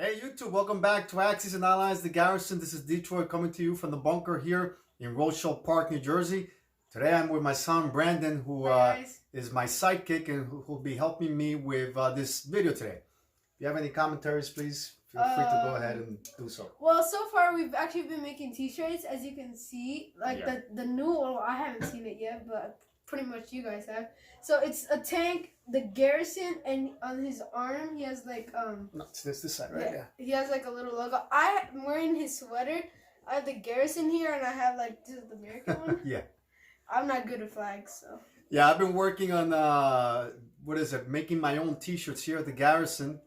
Hey YouTube, welcome back to Axis and Allies, the Garrison. This is Detroit coming to you from the bunker here in Rochelle Park, New Jersey. Today I'm with my son Brandon, who is my sidekick and who will be helping me with this video today. If you have any commentaries, please feel free to go ahead and do so. Well, so far we've actually been making t-shirts, as you can see. Like the new one, I haven't seen it yet, but pretty much you guys have. So it's a tank, the Garrison, and on his arm he has like No, it's this side, right? Yeah. He has like a little logo. I'm wearing his sweater. I have the Garrison here, and I have like this is the American one. Yeah. I'm not good at flags, so. Yeah, I've been working on making my own t-shirts here at the Garrison.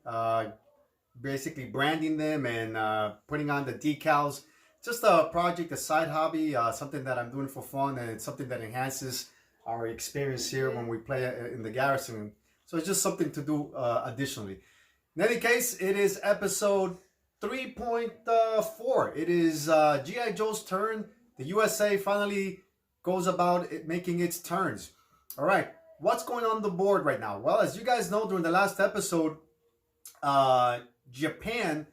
Basically branding them and putting on the decals. Just a project, a side hobby, something that I'm doing for fun, and it's something that enhances our experience here when we play in the Garrison. So it's just something to do additionally. In any case, it is episode 3.4. It is G.I. Joe's turn. The USA finally goes about making its turns. All right, what's going on the board right now? Well, as you guys know, during the last episode, Japan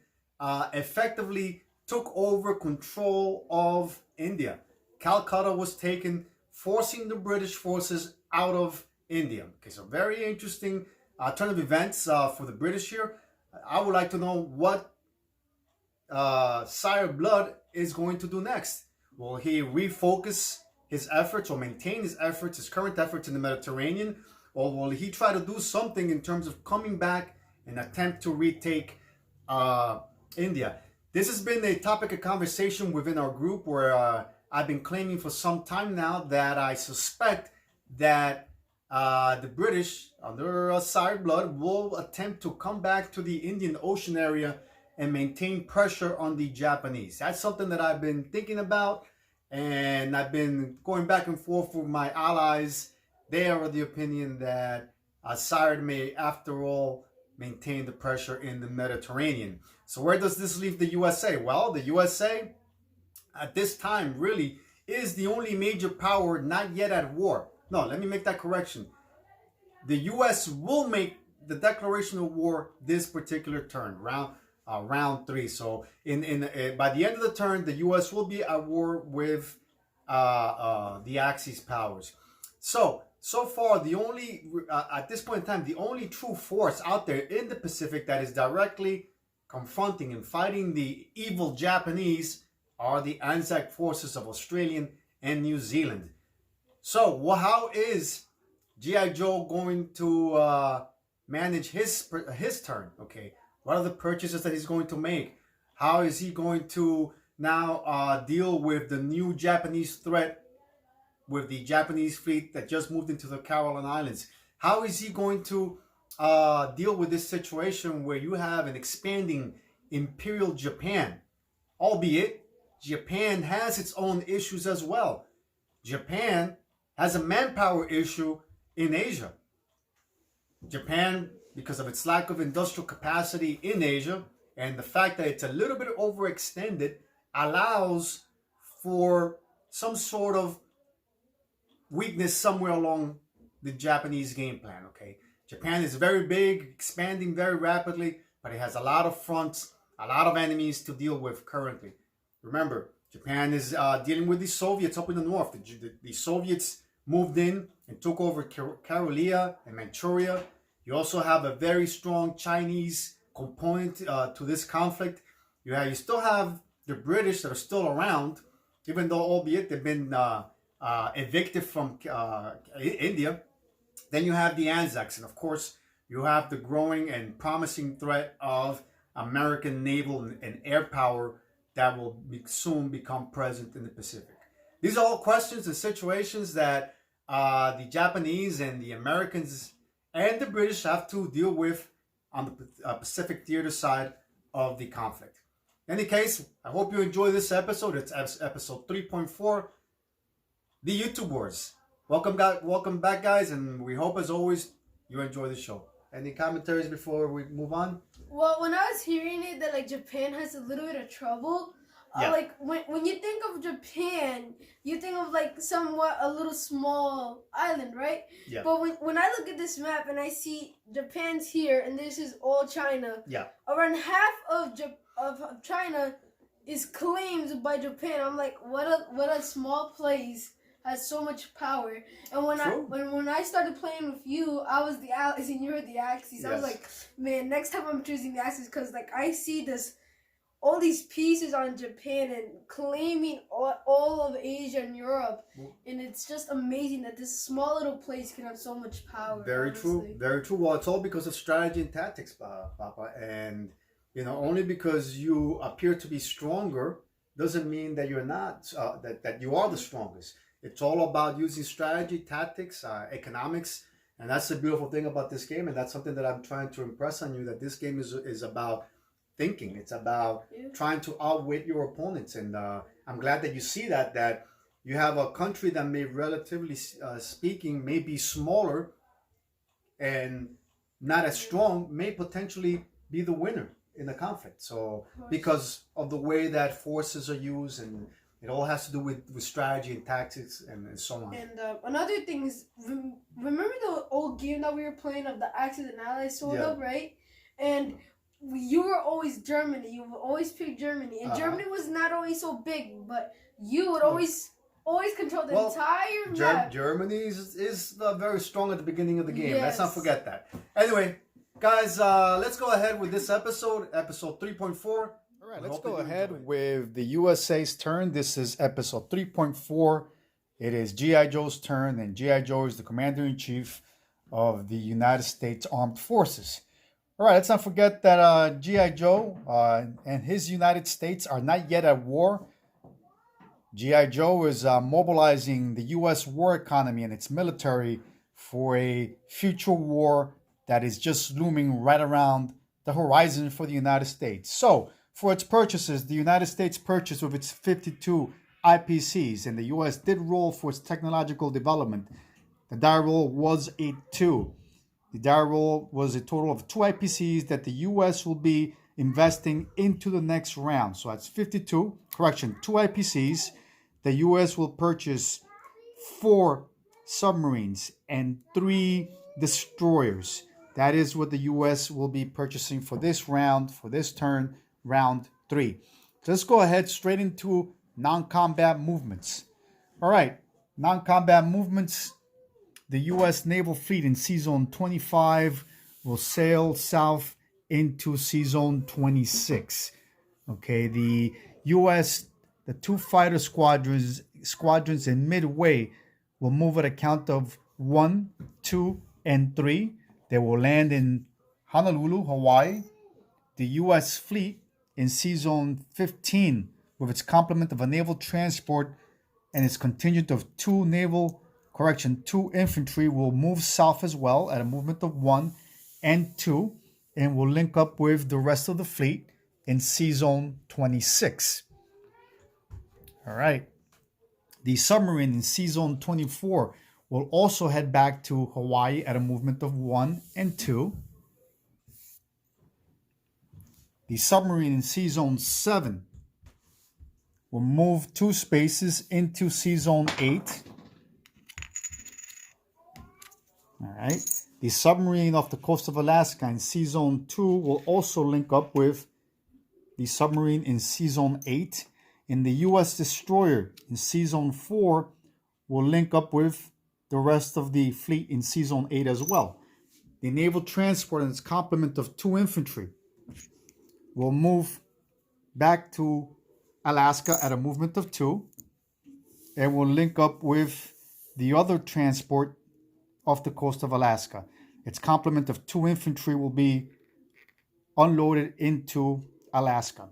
effectively took over control of India. Calcutta was taken, forcing the British forces out of India. Okay, so very interesting turn of events for the British here. I would like to know what Sire Blood is going to do next. Will he refocus his efforts or maintain his efforts, his current efforts in the Mediterranean, or will he try to do something in terms of coming back and attempt to retake India? This has been a topic of conversation within our group where I've been claiming for some time now that I suspect that the British, under Sire Blood, will attempt to come back to the Indian Ocean area and maintain pressure on the Japanese. That's something that I've been thinking about, and I've been going back and forth with my allies. They are of the opinion that Sire may, after all, maintain the pressure in the Mediterranean. So where does this leave the USA? Well, the USA at this time really is the only major power not yet at war. No, let me make that correction. The US will make the declaration of war this particular turn, round 3. So by the end of the turn, the US will be at war with the Axis powers. So far, the only at this point in time, the only true force out there in the Pacific that is directly confronting and fighting the evil Japanese are the Anzac forces of Australia and New Zealand. So how is G.I. Joe going to manage his turn? Okay, what are the purchases that he's going to make? How is he going to now deal with the new Japanese threat with the Japanese fleet that just moved into the Caroline Islands? How is he going to deal with this situation where you have an expanding Imperial Japan, albeit Japan has its own issues as well. Japan has a manpower issue in Asia. Japan, because of its lack of industrial capacity in Asia and the fact that it's a little bit overextended, allows for some sort of weakness somewhere along the Japanese game plan. Okay, Japan is very big, expanding very rapidly, but it has a lot of fronts, a lot of enemies to deal with currently. Remember, Japan is dealing with the Soviets up in the north. The Soviets moved in and took over Karelia and Manchuria. You also have a very strong Chinese component to this conflict. You still have the British that are still around, even though albeit they've been evicted from India. Then you have the Anzacs, and of course you have the growing and promising threat of American naval and air power that will soon become present in the Pacific. These are all questions and situations that the Japanese and the Americans and the British have to deal with on the Pacific theater side of the conflict. In any case, I hope you enjoy this episode. It's episode 3.4, the YouTube Wars. Welcome back, guys, and we hope, as always, you enjoy the show. Any commentaries before we move on? Well, when I was hearing it that like Japan has a little bit of trouble, Yeah. Like when you think of Japan, you think of like somewhat a little small island, right? Yeah. But when I look at this map and I see Japan's here and this is all China, Yeah. around half of China is claimed by Japan. I'm like, what a small place has so much power. And when I started playing with you, I was the Allies and you were the Axis. Yes. I was like, man, next time I'm choosing the Axis because like I see all these pieces on Japan and claiming all of Asia and Europe, and it's just amazing that this small little place can have so much power. Very honestly. true, very true. Well, it's all because of strategy and tactics, Papa. And only because you appear to be stronger doesn't mean that you're not. That you are the strongest. It's all about using strategy, tactics, economics, and that's the beautiful thing about this game. And that's something that I'm trying to impress on you. That this game is about thinking. It's about trying to outwit your opponents, and I'm glad that you see that you have a country that may, relatively speaking, may be smaller and not as strong, may potentially be the winner in the conflict. So because of the way that forces are used, and it all has to do with strategy and tactics and so on. And another thing is, remember the old game that we were playing of the Axis and Allies sort of, right? And you were always Germany. You would always pick Germany, and Germany was not always so big, but you would always control the entire map. Germany is very strong at the beginning of the game. Yes. Let's not forget that. Anyway, guys, let's go ahead with this episode 3.4. All right, let's go ahead with the USA's turn. This is episode 3.4. It is G.I. Joe's turn, and G.I. Joe is the commander-in-chief of the United States Armed Forces. All right, let's not forget that G.I. Joe and his United States are not yet at war. G.I. Joe is mobilizing the U.S. war economy and its military for a future war that is just looming right around the horizon for the United States. So, for its purchases, the United States purchased with its 52 IPCs, and the U.S. did roll for its technological development. The die roll was a 2. The die roll was a total of 2 IPCs that the U.S. will be investing into the next round. So that's 52, 2 IPCs. The U.S. will purchase 4 submarines and 3 destroyers. That is what the U.S. will be purchasing for this round, for this turn, round 3. So let's go ahead straight into non-combat movements. All right, non-combat movements. The U.S. Naval Fleet in Sea Zone 25 will sail south into Sea Zone 26. Okay, the U.S. the 2 fighter squadrons in Midway will move at a count of 1, 2, and 3. They will land in Honolulu, Hawaii. The U.S. Fleet in Sea Zone 15 with its complement of a naval transport and its contingent of 2 infantry will move south as well at a movement of 1 and 2 and will link up with the rest of the fleet in Sea Zone 26. All right. The submarine in Sea Zone 24 will also head back to Hawaii at a movement of 1 and 2. The submarine in Sea Zone 7 will move 2 spaces into Sea Zone 8. All right. The submarine off the coast of Alaska in Sea Zone 2 will also link up with the submarine in Sea Zone 8. And the U.S. destroyer in Sea Zone 4 will link up with the rest of the fleet in Sea Zone 8 as well. The naval transport and its complement of 2 infantry will move back to Alaska at a movement of 2 and will link up with the other transport off the coast of Alaska. Its complement of 2 infantry will be unloaded into Alaska.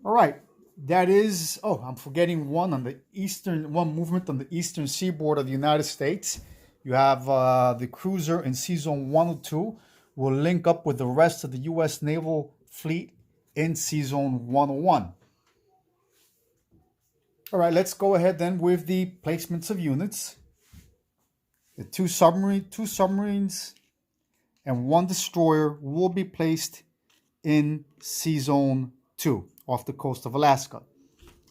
All right, that is, I'm forgetting one movement on the eastern seaboard of the United States. You have the cruiser in Sea Zone 102 will link up with the rest of the U.S. naval fleet in Sea Zone 101. All right, let's go ahead then with the placements of units. The 2 submarines and 1 destroyer will be placed in Sea Zone 2. off the coast of Alaska.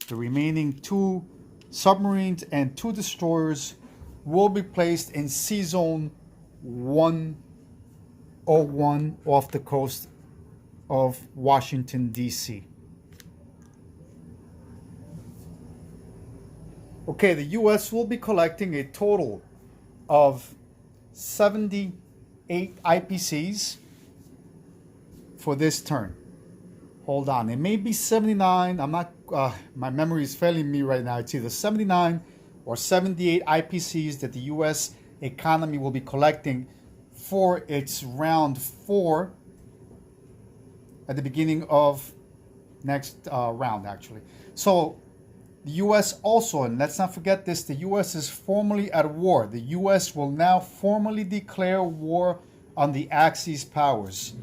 The remaining 2 submarines and 2 destroyers will be placed in Sea Zone 101 off the coast of Washington, D.C. Okay, the U.S. will be collecting a total of 78 IPCs for this turn. Hold on, it may be 79. I'm not, my memory is failing me right now. It's either 79 or 78 IPCs that the U.S. economy will be collecting for its round 4 at the beginning of next round, actually. So the U.S. also, and let's not forget this, the U.S. is formally at war. The U.S. will now formally declare war on the Axis powers.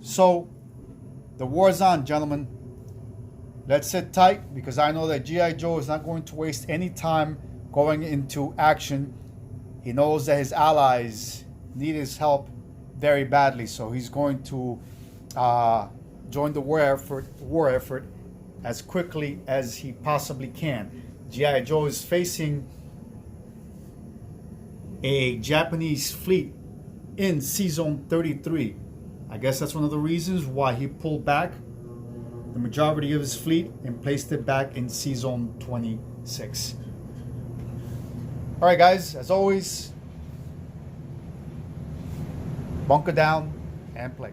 So the war is on, gentlemen. Let's sit tight, because I know that G.I. Joe is not going to waste any time going into action. He knows that his allies need his help very badly, so he's going to join the war effort as quickly as he possibly can. G.I. Joe is facing a Japanese fleet in Sea Zone 33. I guess that's one of the reasons why he pulled back the majority of his fleet and placed it back in Sea Zone 26. All right, guys, as always, bunker down and play.